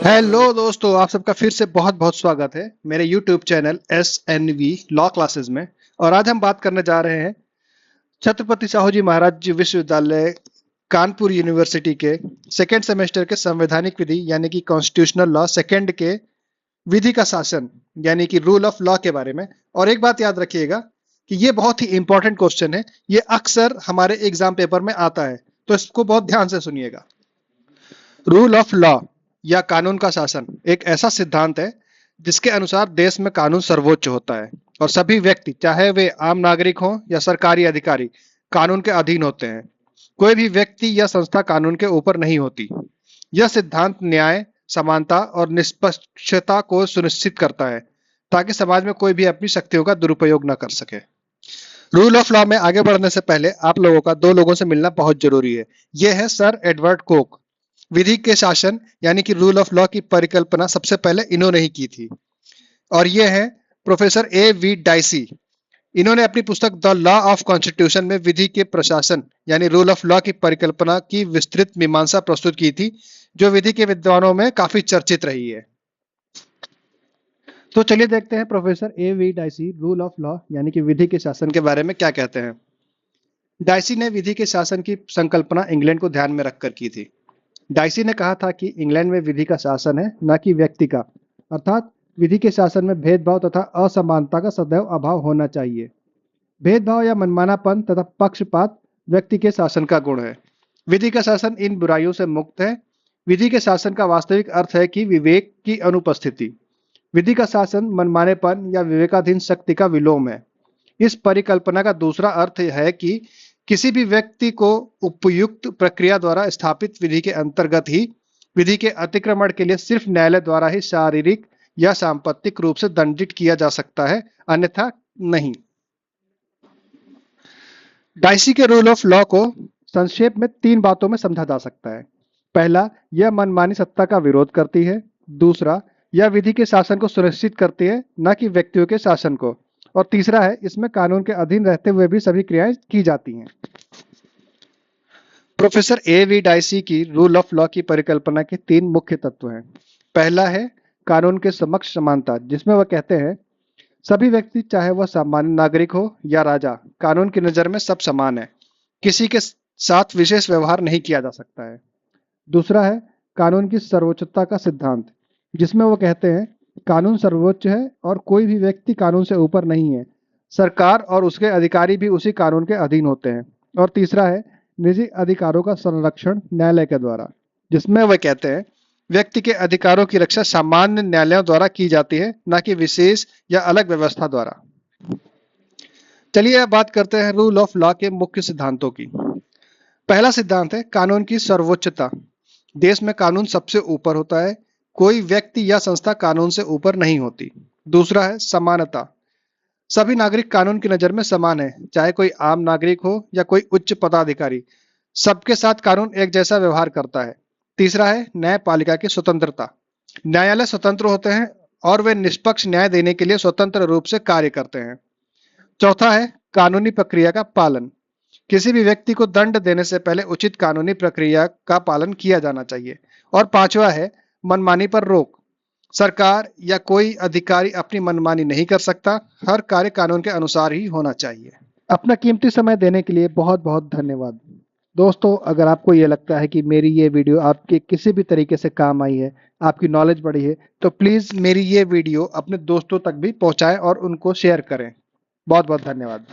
Hello दोस्तों, आप सबका फिर से बहुत बहुत स्वागत है मेरे YouTube channel SNV law classes में। और आज हम बात करने जा रहे हैं छत्रपति साहू जी महाराज जी विश्वविद्यालय कानपुर यूनिवर्सिटी के सेकेंड सेमेस्टर के संवैधानिक विधि यानी कि कॉन्स्टिट्यूशनल लॉ सेकेंड के विधि का शासन यानी कि रूल ऑफ लॉ के बारे में। और एक बात याद रखिएगा कि ये बहुत ही इंपॉर्टेंट क्वेश्चन है, ये अक्सर हमारे एग्जाम पेपर में आता है, तो इसको बहुत ध्यान से सुनिएगा। रूल ऑफ लॉ या कानून का शासन एक ऐसा सिद्धांत है जिसके अनुसार देश में कानून सर्वोच्च होता है और सभी व्यक्ति, चाहे वे आम नागरिक हों या सरकारी अधिकारी, कानून के अधीन होते हैं। कोई भी व्यक्ति या संस्था कानून के ऊपर नहीं होती। यह सिद्धांत न्याय, समानता और निष्पक्षता को सुनिश्चित करता है ताकि समाज में कोई भी अपनी शक्तियों का दुरुपयोग न कर सके। रूल ऑफ लॉ में आगे बढ़ने से पहले आप लोगों का दो लोगों से मिलना बहुत जरूरी है। यह है सर एडवर्ड कोक। विधि के शासन यानी कि रूल ऑफ लॉ की परिकल्पना सबसे पहले इन्होंने ही की थी। और ये है प्रोफेसर A.V. डाइसी। इन्होंने अपनी पुस्तक द लॉ ऑफ कॉन्स्टिट्यूशन में विधि के प्रशासन यानी रूल ऑफ लॉ की परिकल्पना की विस्तृत मीमांसा प्रस्तुत की थी, जो विधि के विद्वानों में काफी चर्चित रही है। तो चलिए देखते हैं professor A.V. Dicey rule of law यानी कि विधि के शासन के बारे में क्या कहते हैं। डाइसी ने विधि के शासन की संकल्पना इंग्लैंड को ध्यान में रखकर की थी। डाइसी ने कहा था कि इंग्लैंड में विधि का शासन है, न कि व्यक्ति का, अर्थात विधि के शासन में भेदभाव तथा असमानता का सदैव अभाव होना चाहिए। भेदभाव या मनमानापन तथा पक्षपात व्यक्ति के शासन का गुण है। विधि का शासन इन बुराइयों से मुक्त है। विधि के शासन का वास्तविक अर्थ है कि विवेक की अनुपस्थिति। विधि का शासन मनमानेपन या विवेकाधीन शक्ति का विलोम है। इस परिकल्पना का दूसरा अर्थ है कि किसी भी व्यक्ति को उपयुक्त प्रक्रिया द्वारा स्थापित विधि के अंतर्गत ही विधि के अतिक्रमण के लिए सिर्फ न्यायालय द्वारा ही शारीरिक या सांपत्तिक रूप से दंडित किया जा सकता है, अन्यथा नहीं। डाइसी के रूल ऑफ लॉ को संक्षेप में 3 बातों में समझा जा सकता है। पहला, यह मनमानी सत्ता का विरोध करती है। दूसरा, यह विधि के शासन को सुनिश्चित करती है, न कि व्यक्तियों के शासन को। और तीसरा है, इसमें कानून के अधीन रहते हुए भी सभी क्रियाएं की जाती हैं। Professor A.V. डाइसी की रूल ऑफ लॉ की परिकल्पना के 3 मुख्य तत्व हैं। पहला है कानून के समक्ष समानता, जिसमें वह कहते हैं सभी व्यक्ति, चाहे वह सामान्य नागरिक हो या राजा, कानून की नजर में सब समान है। किसी के साथ विशेष व्यवहार नहीं किया जा सकता है। दूसरा है कानून की सर्वोच्चता का सिद्धांत, जिसमें वो कहते हैं कानून सर्वोच्च है और कोई भी व्यक्ति कानून से ऊपर नहीं है। सरकार और उसके अधिकारी भी उसी कानून के अधीन होते हैं। और तीसरा है निजी अधिकारों का संरक्षण न्यायालय के द्वारा, जिसमें वे कहते हैं व्यक्ति के अधिकारों की रक्षा सामान्य न्यायालयों द्वारा की जाती है, न कि विशेष या अलग व्यवस्था द्वारा। चलिए अब बात करते हैं रूल ऑफ लॉ के मुख्य सिद्धांतों की। पहला सिद्धांत है कानून की सर्वोच्चता। देश में कानून सबसे ऊपर होता है, कोई व्यक्ति या संस्था कानून से ऊपर नहीं होती। दूसरा है समानता। सभी नागरिक कानून की नजर में समान है, चाहे कोई आम नागरिक हो या कोई उच्च पदाधिकारी। सबके साथ कानून एक जैसा व्यवहार करता है। तीसरा है न्यायपालिका की स्वतंत्रता। न्यायालय स्वतंत्र होते हैं और वे निष्पक्ष न्याय देने के लिए स्वतंत्र रूप से कार्य करते हैं। चौथा है कानूनी प्रक्रिया का पालन। किसी भी व्यक्ति को दंड देने से पहले उचित कानूनी प्रक्रिया का पालन किया जाना चाहिए। और पांचवा है मनमानी पर रोक। सरकार या कोई अधिकारी अपनी मनमानी नहीं कर सकता। हर कार्य कानून के अनुसार ही होना चाहिए। अपना कीमती समय देने के लिए बहुत बहुत धन्यवाद। दोस्तों, अगर आपको ये लगता है कि मेरी ये वीडियो आपके किसी भी तरीके से काम आई है, आपकी नॉलेज बढ़ी है, तो प्लीज मेरी ये वीडियो अपने दोस्तों तक भी पहुंचाएं और उनको शेयर करें। बहुत बहुत धन्यवाद।